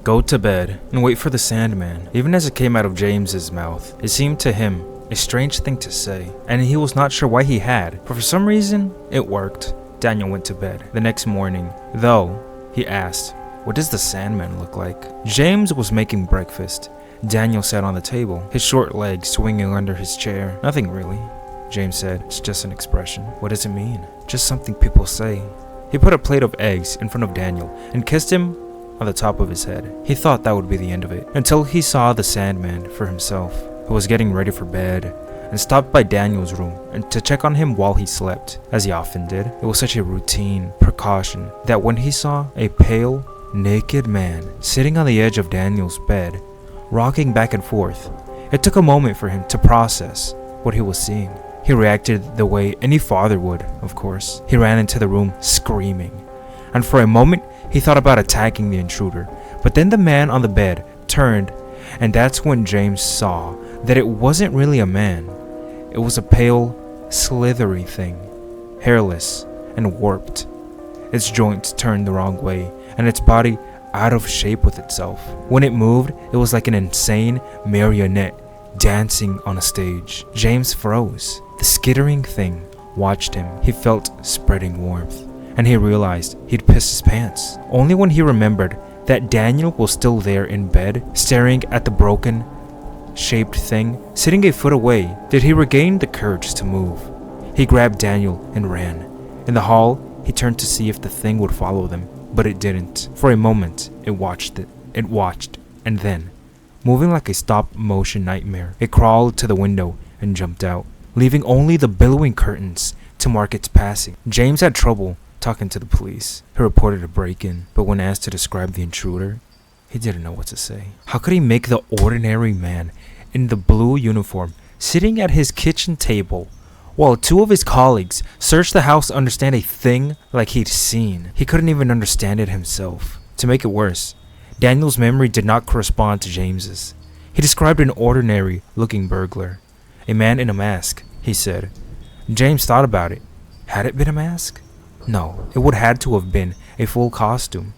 Go to bed and wait for the Sandman. Even as it came out of James's mouth, it seemed to him a strange thing to say, and he was not sure why he had, but for some reason, it worked. Daniel went to bed. The next morning, though, he asked, "What does the Sandman look like?" James was making breakfast. Daniel sat on the table, his short legs swinging under his chair. "Nothing really," James said. "It's just an expression." "What does it mean?" "Just something people say." He put a plate of eggs in front of Daniel and kissed him on the top of his head. He thought that would be the end of it, until he saw the Sandman for himself, who was getting ready for bed, and stopped by Daniel's room and to check on him while he slept, as he often did. It was such a routine precaution that when he saw a pale, naked man sitting on the edge of Daniel's bed, rocking back and forth, it took a moment for him to process what he was seeing. He reacted the way any father would, of course. He ran into the room screaming, and for a moment he thought about attacking the intruder, but then the man on the bed turned, and that's when James saw that it wasn't really a man. It was a pale, slithery thing, hairless and warped. Its joints turned the wrong way, and its body out of shape with itself. When it moved, it was like an insane marionette dancing on a stage. James froze. The skittering thing watched him. He felt spreading warmth, and he realized he'd pissed his pants. Only when he remembered that Daniel was still there in bed, staring at the broken shaped thing, sitting a foot away, did he regain the courage to move. He grabbed Daniel and ran. In the hall, he turned to see if the thing would follow them, but it didn't. For a moment, it watched, and then, moving like a stop-motion nightmare, it crawled to the window and jumped out, leaving only the billowing curtains to mark its passing. James had trouble talking to the police. He reported a break-in, but when asked to describe the intruder, he didn't know what to say. How could he make the ordinary man in the blue uniform sitting at his kitchen table while two of his colleagues searched the house to understand a thing like he'd seen? He couldn't even understand it himself. To make it worse, Daniel's memory did not correspond to James's. He described an ordinary-looking burglar. "A man in a mask," he said. James thought about it. Had it been a mask? No, it would had to have been a full costume,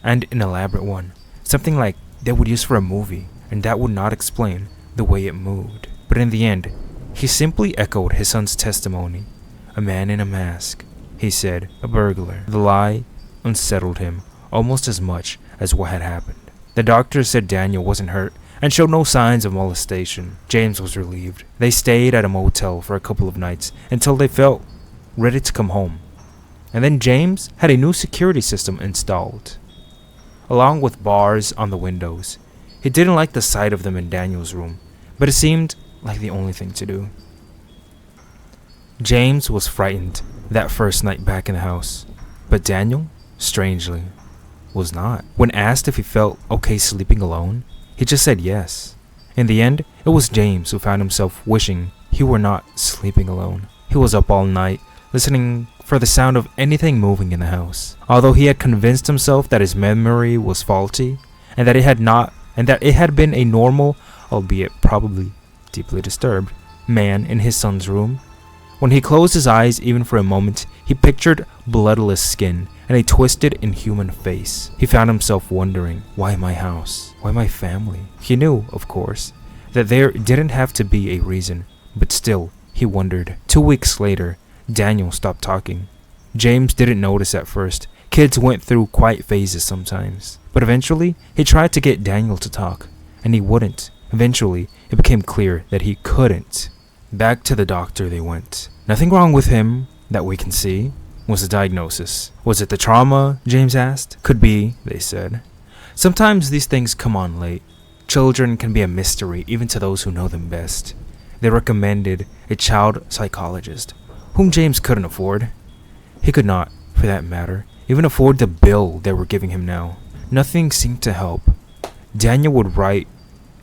and an elaborate one. Something like they would use for a movie, and that would not explain the way it moved. But in the end, he simply echoed his son's testimony. "A man in a mask," he said. "A burglar." The lie unsettled him almost as much as what had happened. The doctor said Daniel wasn't hurt and showed no signs of molestation. James was relieved. They stayed at a motel for a couple of nights until they felt ready to come home. And then James had a new security system installed, along with bars on the windows. He didn't like the sight of them in Daniel's room, but it seemed like the only thing to do. James was frightened that first night back in the house, but Daniel, strangely, was not. When asked if he felt okay sleeping alone, he just said yes. In the end, it was James who found himself wishing he were not sleeping alone. He was up all night, listening for the sound of anything moving in the house. Although he had convinced himself that his memory was faulty, and that it had been a normal, albeit probably deeply disturbed, man in his son's room, when he closed his eyes even for a moment, he pictured bloodless skin and a twisted, inhuman face. He found himself wondering, why my house? Why my family? He knew, of course, that there didn't have to be a reason, but still, he wondered. 2 weeks later, Daniel stopped talking. James didn't notice at first. Kids went through quiet phases sometimes. But eventually, he tried to get Daniel to talk, and he wouldn't. Eventually, it became clear that he couldn't. Back to the doctor they went. "Nothing wrong with him that we can see," was the diagnosis. "Was it the trauma?" James asked. "Could be," they said. "Sometimes these things come on late. Children can be a mystery even to those who know them best." They recommended a child psychologist, whom James couldn't afford. He could not, for that matter, even afford the bill they were giving him now. Nothing seemed to help. Daniel would write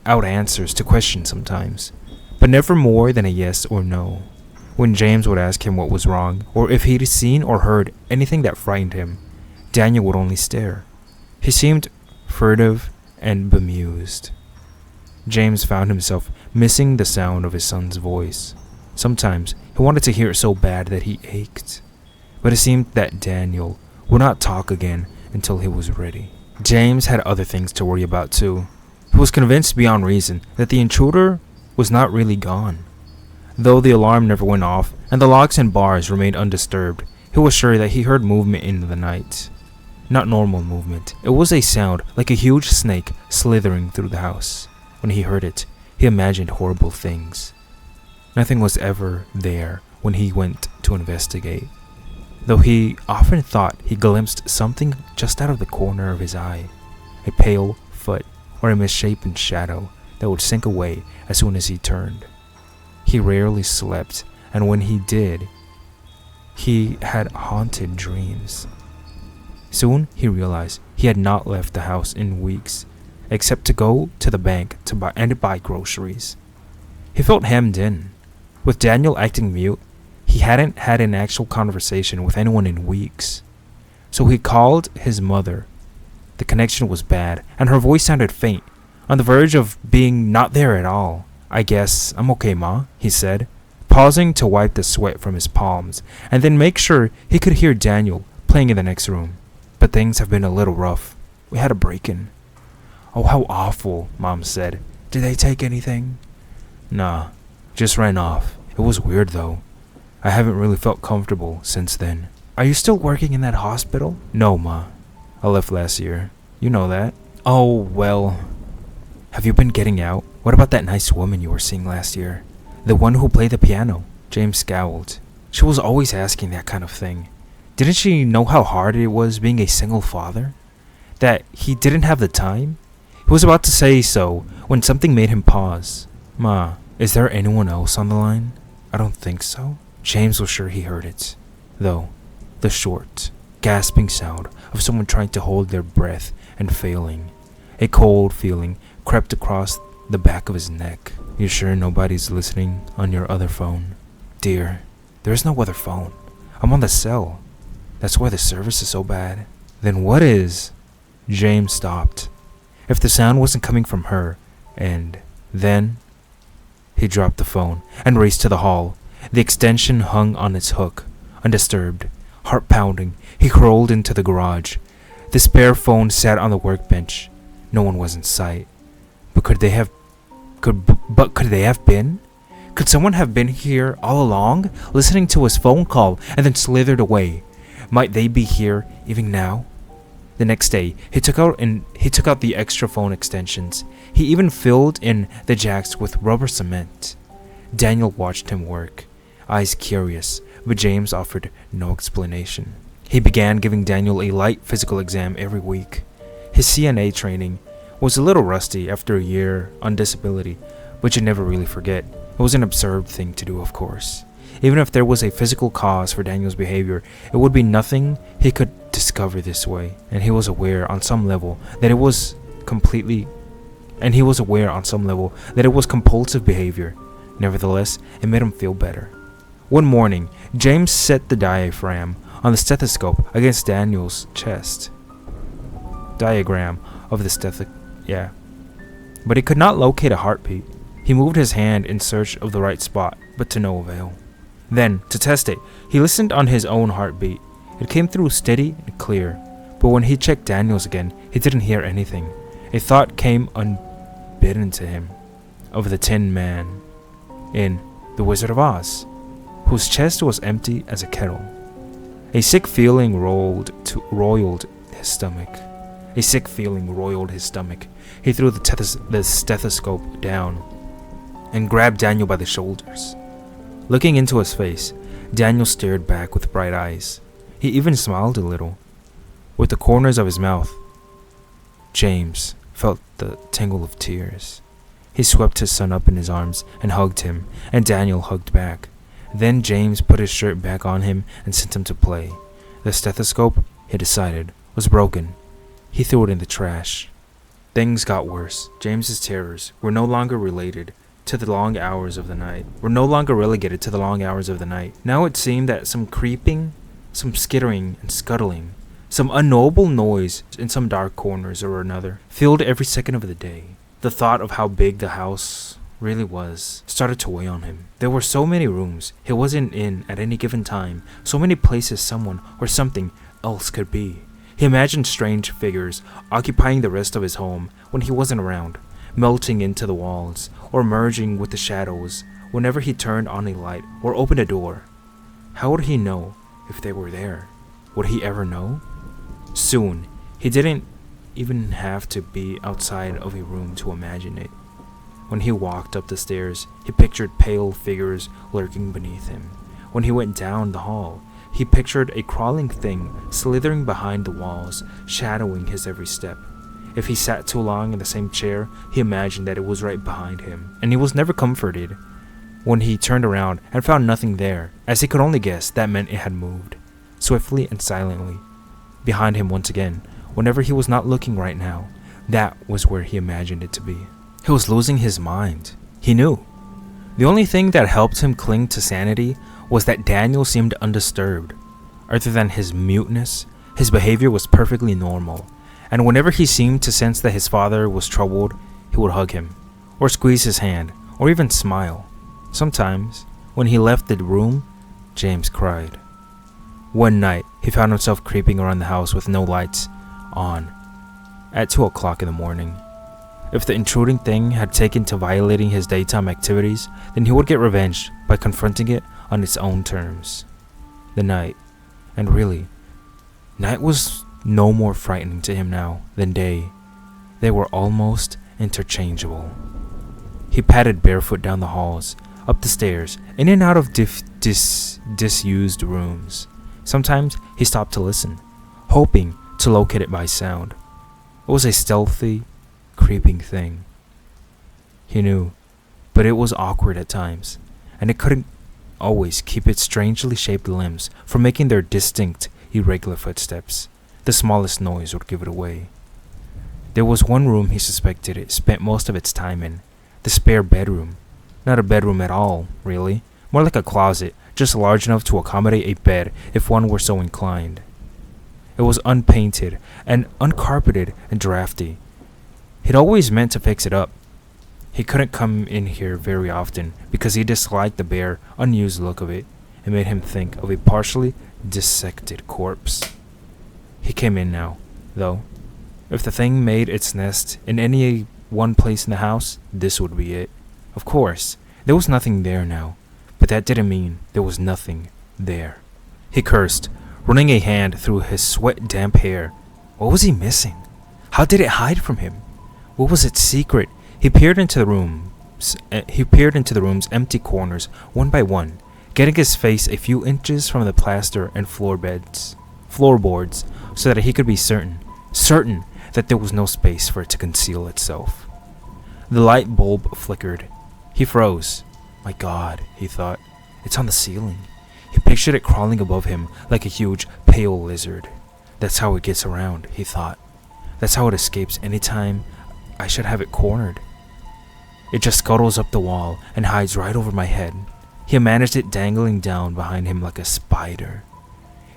out answers to questions sometimes, but never more than a yes or no. When James would ask him what was wrong, or if he'd seen or heard anything that frightened him, Daniel would only stare. He seemed furtive and bemused. James found himself missing the sound of his son's voice. Sometimes he wanted to hear it so bad that he ached, but it seemed that Daniel would not talk again until he was ready. James had other things to worry about too. He was convinced beyond reason that the intruder was not really gone. Though the alarm never went off and the locks and bars remained undisturbed, he was sure that he heard movement in the night. Not normal movement. It was a sound like a huge snake slithering through the house. When he heard it, he imagined horrible things. Nothing was ever there when he went to investigate, though he often thought he glimpsed something just out of the corner of his eye, a pale foot or a misshapen shadow that would sink away as soon as he turned. He rarely slept, and when he did, he had haunted dreams. Soon he realized he had not left the house in weeks, except to go to the bank to buy groceries. He felt hemmed in. With Daniel acting mute, he hadn't had an actual conversation with anyone in weeks. So he called his mother. The connection was bad, and her voice sounded faint, on the verge of being not there at all. "I guess I'm okay, Ma," he said, pausing to wipe the sweat from his palms, and then make sure he could hear Daniel playing in the next room. "But things have been a little rough. We had a break-in." "Oh, how awful," Mom said. "Did they take anything?" "Nah, just ran off. It was weird though. I haven't really felt comfortable since then." "Are you still working in that hospital?" "No, Ma. I left last year. You know that." "Oh, well. Have you been getting out? What about that nice woman you were seeing last year? The one who played the piano?" James scowled. She was always asking that kind of thing. Didn't she know how hard it was being a single father? That he didn't have the time? He was about to say so when something made him pause. "Ma, is there anyone else on the line?" "I don't think so." James was sure he heard it, though. The short, gasping sound of someone trying to hold their breath and failing. A cold feeling crept across the back of his neck. "You sure nobody's listening on your other phone?" "Dear, there's no other phone. I'm on the cell. That's why the service is so bad." "Then what is?" James stopped. If the sound wasn't coming from her, and then he dropped the phone and raced to the hall. The extension hung on its hook, undisturbed. Heart pounding, he crawled into the garage. The spare phone sat on the workbench. No one was in sight. But could they have been? Could someone have been here all along, listening to his phone call and then slithered away? Might they be here even now? The next day, he took out the extra phone extensions. He even filled in the jacks with rubber cement. Daniel watched him work, eyes curious, but James offered no explanation. He began giving Daniel a light physical exam every week. His CNA training was a little rusty after a year on disability, but you'd never really forget. It was an absurd thing to do, of course. Even if there was a physical cause for Daniel's behavior, it would be nothing he could discover this way, and he was aware on some level that it was compulsive behavior. Nevertheless, it made him feel better. One morning, James set the diaphragm on the stethoscope against Daniel's chest. But he could not locate a heartbeat. He moved his hand in search of the right spot, but to no avail. Then, to test it, he listened on his own heartbeat. It came through steady and clear, but when he checked Daniel's again, he didn't hear anything. A thought came unbidden to him of the Tin Man in The Wizard of Oz, whose chest was empty as a kettle. A sick feeling roiled his stomach. He threw the stethoscope down and grabbed Daniel by the shoulders. Looking into his face, Daniel stared back with bright eyes. He even smiled a little, with the corners of his mouth. James felt the tingle of tears. He swept his son up in his arms and hugged him, and Daniel hugged back. Then James put his shirt back on him and sent him to play. The stethoscope, he decided, was broken. He threw it in the trash. Things got worse. James's terrors were no longer relegated to the long hours of the night. Now it seemed that some creeping, some skittering and scuttling, some unknowable noise in some dark corners or another filled every second of the day. The thought of how big the house really was started to weigh on him. There were so many rooms he wasn't in at any given time, so many places someone or something else could be. He imagined strange figures occupying the rest of his home when he wasn't around, melting into the walls or merging with the shadows whenever he turned on a light or opened a door. How would he know if they were there? Would he ever know? Soon, he didn't even have to be outside of a room to imagine it. When he walked up the stairs, he pictured pale figures lurking beneath him. When he went down the hall, he pictured a crawling thing slithering behind the walls, shadowing his every step. If he sat too long in the same chair, he imagined that it was right behind him, and he was never comforted. When he turned around and found nothing there, as he could only guess, that meant it had moved, swiftly and silently. Behind him once again, whenever he was not looking right now, that was where he imagined it to be. He was losing his mind. He knew. The only thing that helped him cling to sanity was that Daniel seemed undisturbed. Other than his muteness, his behavior was perfectly normal, and whenever he seemed to sense that his father was troubled, he would hug him, or squeeze his hand, or even smile. Sometimes, when he left the room, James cried. One night, he found himself creeping around the house with no lights on at 2 o'clock in the morning. If the intruding thing had taken to violating his daytime activities, then he would get revenge by confronting it on its own terms. The night, and really, night was no more frightening to him now than day. They were almost interchangeable. He padded barefoot down the halls, up the stairs, in and out of disused rooms. Sometimes he stopped to listen, hoping to locate it by sound. It was a stealthy, creeping thing. He knew, but it was awkward at times, and it couldn't always keep its strangely shaped limbs from making their distinct, irregular footsteps. The smallest noise would give it away. There was one room he suspected it spent most of its time in, the spare bedroom. Not a bedroom at all, really. More like a closet, just large enough to accommodate a bed if one were so inclined. It was unpainted and uncarpeted and drafty. He'd always meant to fix it up. He couldn't come in here very often because he disliked the bare, unused look of it. It made him think of a partially dissected corpse. He came in now, though. If the thing made its nest in any one place in the house, this would be it. Of course, there was nothing there now, but that didn't mean there was nothing there. He cursed, running a hand through his sweat-damp hair. What was he missing? How did it hide from him? What was its secret? He peered into the room's empty corners one by one, getting his face a few inches from the plaster and floorboards, so that he could be certain that there was no space for it to conceal itself. The light bulb flickered. He froze. My God, he thought. It's on the ceiling. He pictured it crawling above him like a huge, pale lizard. That's how it gets around, he thought. That's how it escapes any time I should have it cornered. It just scuttles up the wall and hides right over my head. He managed it dangling down behind him like a spider.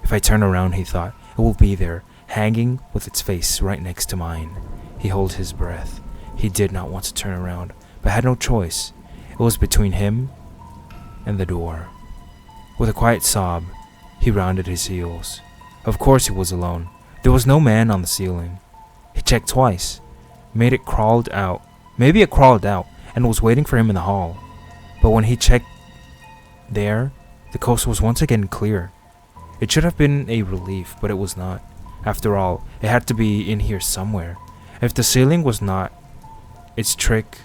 If I turn around, he thought, it will be there, hanging with its face right next to mine. He held his breath. He did not want to turn around, but had no choice. It was between him and the door. With a quiet sob, he rounded his heels. Of course he was alone. There was no man on the ceiling. He checked twice. Maybe it crawled out and was waiting for him in the hall. But when he checked there, the coast was once again clear. It should have been a relief, but it was not. After all, it had to be in here somewhere. If the ceiling was not its trick,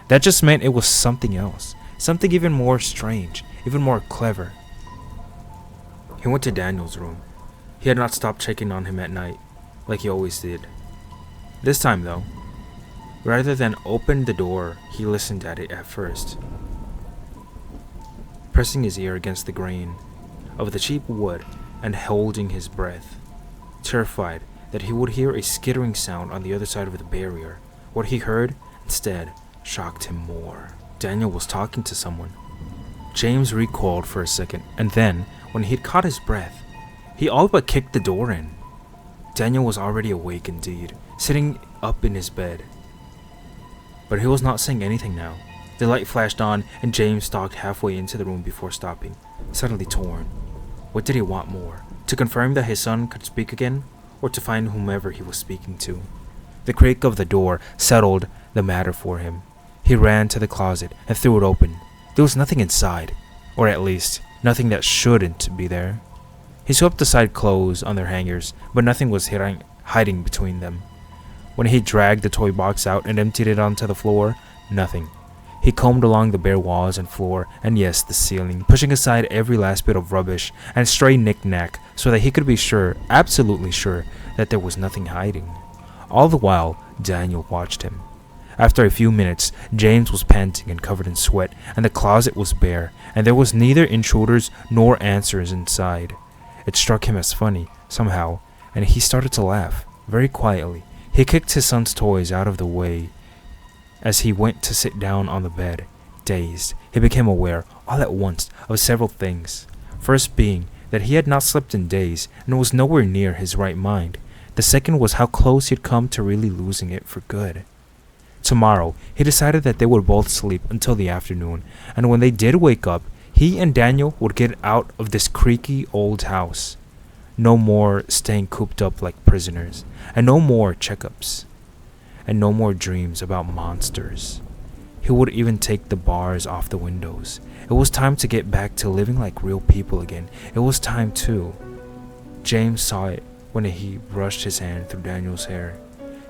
that just meant it was something else. Something even more strange, even more clever. He went to Daniel's room. He had not stopped checking on him at night, like he always did. This time, though, rather than open the door, he listened at it at first, pressing his ear against the grain of the cheap wood and holding his breath, terrified that he would hear a skittering sound on the other side of the barrier. What he heard, instead, shocked him more. Daniel was talking to someone. James recoiled for a second, and then, when he'd caught his breath, he all but kicked the door in. Daniel was already awake indeed, sitting up in his bed. But he was not saying anything now. The light flashed on, and James stalked halfway into the room before stopping, suddenly torn. What did he want more? to confirm that his son could speak again, or to find whomever he was speaking to. The creak of the door settled the matter for him. He ran to the closet and threw it open. There was nothing inside, or at least, nothing that shouldn't be there. He swept aside clothes on their hangers, but nothing was hiding between them. When he dragged the toy box out and emptied it onto the floor, nothing. He combed along the bare walls and floor, and yes, the ceiling, pushing aside every last bit of rubbish and stray knick-knack so that he could be sure, absolutely sure, that there was nothing hiding. All the while, Daniel watched him. After a few minutes, James was panting and covered in sweat, and the closet was bare, and there was neither intruders nor answers inside. It struck him as funny, somehow, and he started to laugh, very quietly. He kicked his son's toys out of the way as he went to sit down on the bed. Dazed, he became aware, all at once, of several things. First being that he had not slept in days and was nowhere near his right mind. The second was how close he'd come to really losing it for good. Tomorrow, he decided that they would both sleep until the afternoon, and when they did wake up, he and Daniel would get out of this creaky old house. No more staying cooped up like prisoners, and no more checkups, and no more dreams about monsters. He would even take the bars off the windows. It was time to get back to living like real people again. It was time too. James saw it when he brushed his hand through Daniel's hair.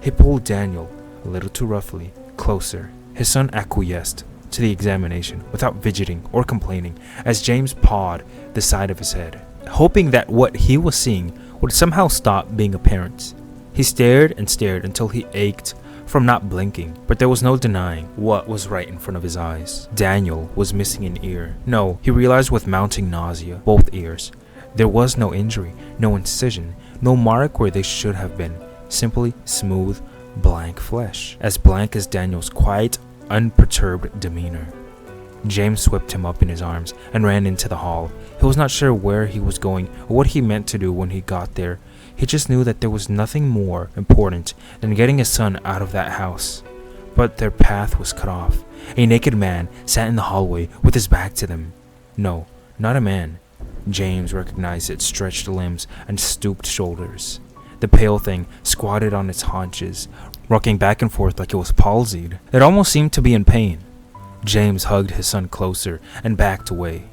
He pulled Daniel, a little too roughly, closer. His son acquiesced to the examination without fidgeting or complaining as James pawed the side of his head, hoping that what he was seeing would somehow stop being apparent. He stared and stared until he ached from not blinking, but there was no denying what was right in front of his eyes. Daniel was missing an ear. No, he realized with mounting nausea, both ears. There was no injury, no incision, no mark where they should have been. Simply smooth, blank flesh, as blank as Daniel's quiet, unperturbed demeanor. James swept him up in his arms and ran into the hall. He was not sure where he was going or what he meant to do when he got there. He just knew that there was nothing more important than getting his son out of that house. But their path was cut off. A naked man sat in the hallway with his back to them. No, not a man. James recognized its stretched limbs and stooped shoulders. The pale thing squatted on its haunches, rocking back and forth like it was palsied. It almost seemed to be in pain. James hugged his son closer and backed away.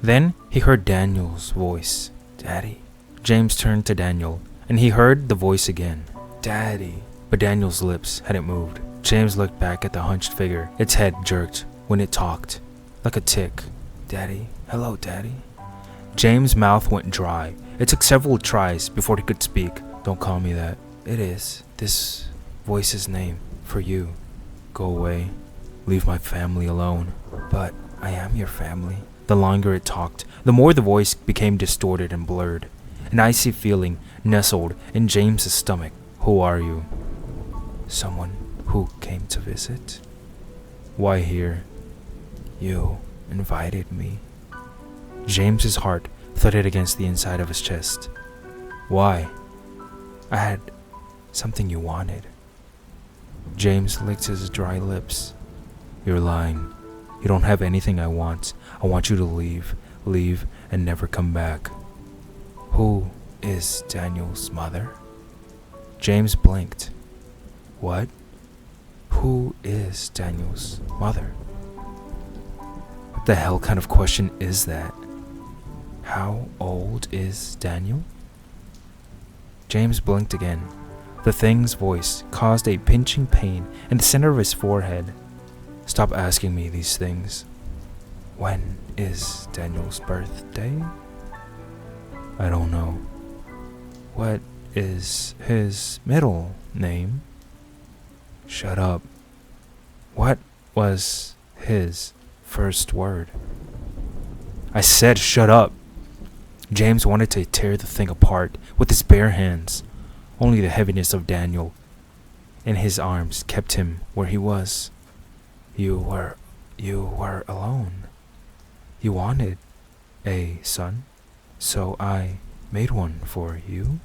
Then he heard Daniel's voice. "Daddy." James turned to Daniel, and he heard the voice again. "Daddy." But Daniel's lips hadn't moved. James looked back at the hunched figure. Its head jerked when it talked, like a tick. "Daddy. Hello, Daddy." James' mouth went dry. It took several tries before he could speak. "Don't call me that." "It is. This voice's name. For you. Go away. Leave my family alone." "But I am your family." The longer it talked, the more the voice became distorted and blurred. An icy feeling nestled in James's stomach. "Who are you?" "Someone who came to visit." "Why here?" "You invited me." James's heart thudded against the inside of his chest. "Why?" "I had something you wanted." James licked his dry lips. "You're lying. You don't have anything I want. I want you to leave, and never come back." "Who is Daniel's mother?" James blinked. "What? Who is Daniel's mother?" What the hell kind of question is that? How old is Daniel? James blinked again. The thing's voice caused a pinching pain in the center of his forehead. "Stop asking me these things." "When is Daniel's birthday?" "I don't know." "What is his middle name?" "Shut up." "What was his first word?" "I said shut up." James wanted to tear the thing apart with his bare hands. Only the heaviness of Daniel in his arms kept him where he was. You were alone. You wanted a son, so I made one for you."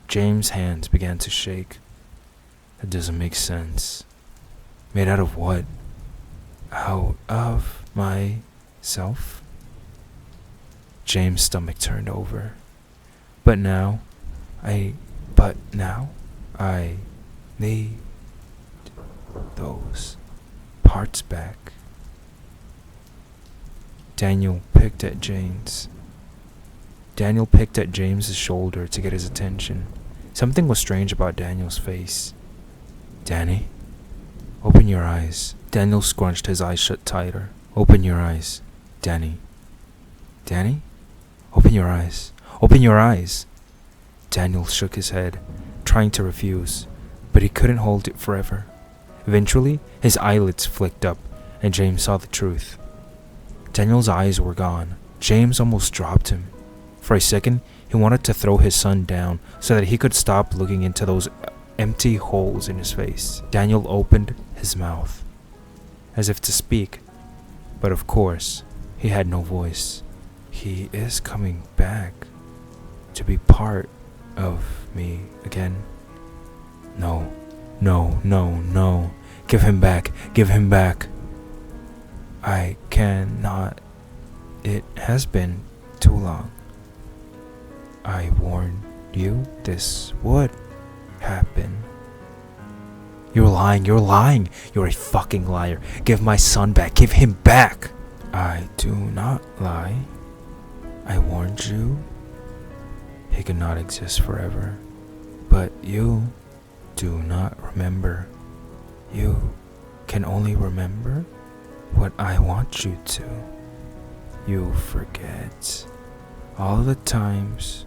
James' hands began to shake. "That doesn't make sense." "Made out of what?" "Out of myself." James' stomach turned over. But now, I need those parts back. Daniel picked at James's shoulder to get his attention. Something was strange about Daniel's face. Danny, open your eyes. Daniel scrunched his eyes shut tighter. Open your eyes, Danny. Danny? Open your eyes. Open your eyes. Daniel shook his head, trying to refuse, but he couldn't hold it forever. Eventually, his eyelids flicked up, and James saw the truth. Daniel's eyes were gone. James almost dropped him. For a second, he wanted to throw his son down so that he could stop looking into those empty holes in his face. Daniel opened his mouth, as if to speak, but of course, he had no voice. He is coming back to be part of me again. No. Give him back. I cannot. It has been too long. I warned you this would happen. You're lying. You're a fucking liar. Give my son back. Give him back. I do not lie. I warned you. He could not exist forever. But you do not remember. You can only remember what I want you to. You forget all the times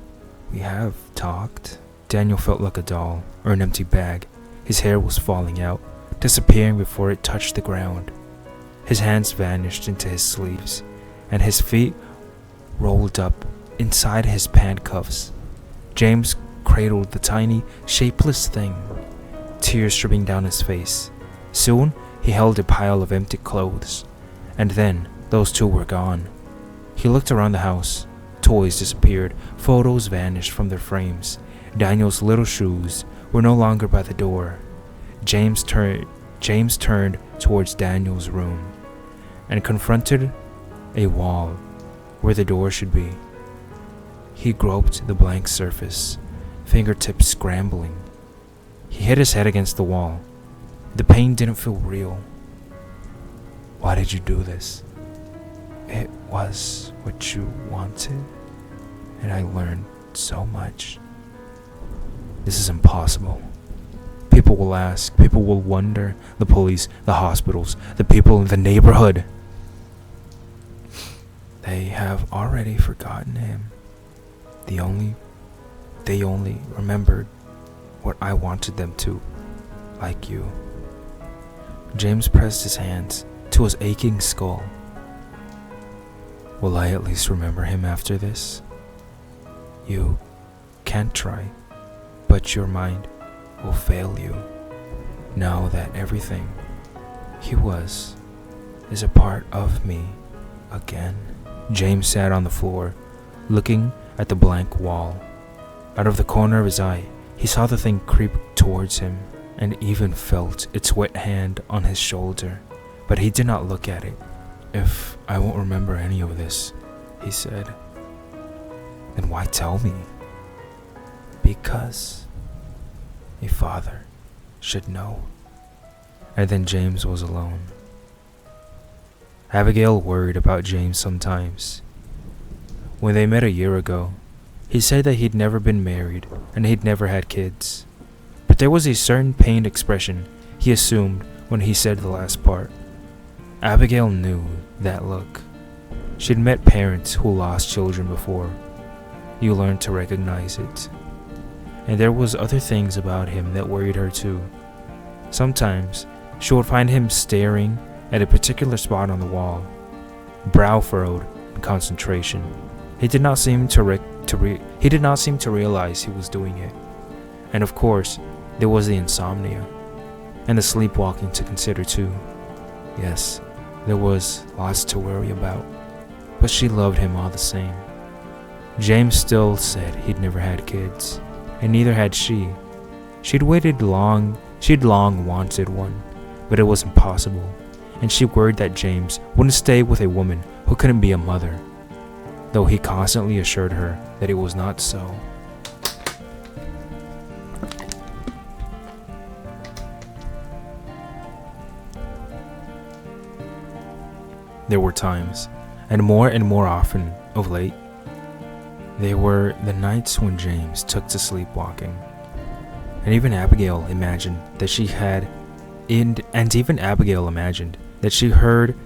we have talked. Daniel felt like a doll or an empty bag. His hair was falling out, disappearing before it touched the ground. His hands vanished into his sleeves, and his feet rolled up inside his pant cuffs. James cradled the tiny, shapeless thing, tears dripping down his face. Soon, he held a pile of empty clothes, and then those two were gone. He looked around the house. Toys disappeared, photos vanished from their frames. Daniel's little shoes were no longer by the door. James turned towards Daniel's room and confronted a wall where the door should be. He groped the blank surface, fingertips scrambling. He hit his head against the wall. The pain didn't feel real. Why did you do this? It was what you wanted, and I learned so much. This is impossible. People will ask, people will wonder, the police, the hospitals, the people in the neighborhood. They have already forgotten him. They only remembered what I wanted them to, like you. James pressed his hands to his aching skull. Will I at least remember him after this? You can't try, but your mind will fail you now that everything he was is a part of me again. James sat on the floor, looking at the blank wall. Out of the corner of his eye, he saw the thing creep towards him and even felt its wet hand on his shoulder, but he did not look at it. If I won't remember any of this, he said, then why tell me? Because a father should know. And then James was alone. Abigail worried about James sometimes. When they met a year ago, he said that he'd never been married and he'd never had kids. But there was a certain pained expression he assumed when he said the last part. Abigail knew that look. She'd met parents who lost children before. You learned to recognize it. And there was other things about him that worried her too. Sometimes, she would find him staring at a particular spot on the wall, brow furrowed in concentration. He did not seem to realize he was doing it. And of course, there was the insomnia and the sleepwalking to consider too. Yes, there was lots to worry about, but she loved him all the same. James still said he'd never had kids, and neither had she. She'd long wanted one, but it was impossible, and she worried that James wouldn't stay with a woman who couldn't be a mother, though he constantly assured her that it was not so. There were times, and more often of late, they were the nights when James took to sleepwalking. And even Abigail imagined that she heard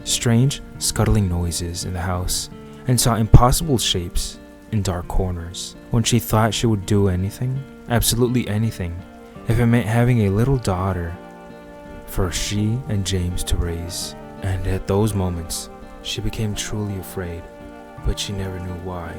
strange scuttling noises in the house and saw impossible shapes in dark corners. When she thought she would do anything, absolutely anything, if it meant having a little daughter for she and James to raise. And at those moments, she became truly afraid, but she never knew why.